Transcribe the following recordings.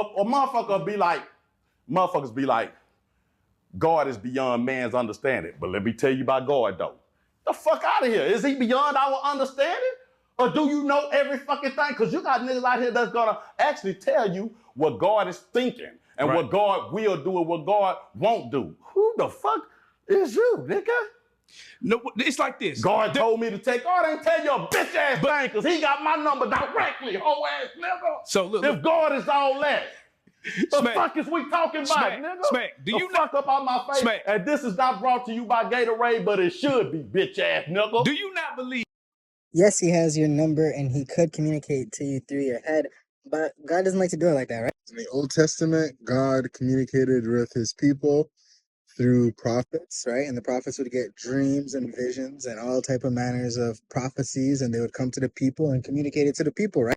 a motherfucker be like, motherfuckers be like, God is beyond man's understanding. But let me tell you about God, though. The fuck out of here. Is he beyond our understanding? Or do you know every fucking thing? Because you got niggas out here that's going to actually tell you what God is thinking and what God will do and what God won't do. Who the fuck is you, nigga? No, it's like this. God told me to take, God ain't tell you a bitch ass thing because he got my number directly, whole ass nigga. So look, if God is all that, the Smack. fuck is we talking about, Smack. nigga? Smack. Do you fuck up on my face? Smack. And this is not brought to you by Gatorade, but it should be, bitch ass nigga. Do you not believe? Yes, he has your number and he could communicate to you through your head, but God doesn't like to do it like that, right? In the Old Testament, God communicated with his people through prophets, right? And the prophets would get dreams and visions and all type of manners of prophecies, and they would come to the people and communicate it to the people, right?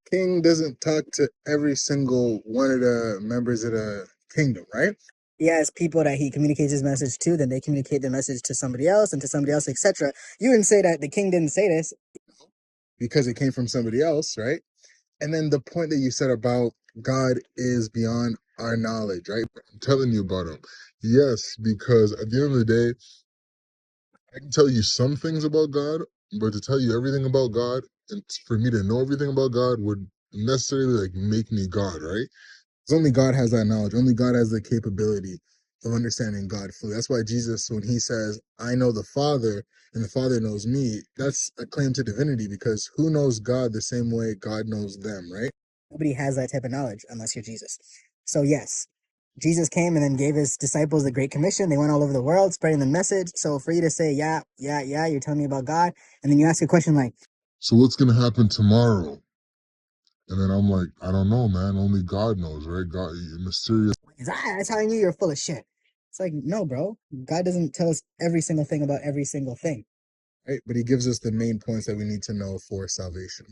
The king doesn't talk to every single one of the members of the kingdom, right? He has people that he communicates his message to, then they communicate the message to somebody else and to somebody else, etc. You wouldn't say that the king didn't say this. Because it came from somebody else, right? And then the point that you said about God is beyond our knowledge, right? I'm telling you about him. Yes, because at the end of the day, I can tell you some things about God, but to tell you everything about God and for me to know everything about God would necessarily like make me God, right? Because only God has that knowledge. Only God has the capability of understanding God fully. That's why Jesus, when he says, I know the Father and the Father knows me, that's a claim to divinity, because who knows God the same way God knows them, right? Nobody has that type of knowledge unless you're Jesus. So yes, Jesus came and then gave his disciples the Great Commission. They went all over the world spreading the message. So for you to say, yeah, you're telling me about God, and then you ask a question like, So what's going to happen tomorrow? And then I'm like, I don't know, man. Only God knows, right? God, mysterious. that's how I knew you're full of shit. It's like, no, bro. God doesn't tell us every single thing about every single thing. Right? But he gives us the main points that we need to know for salvation.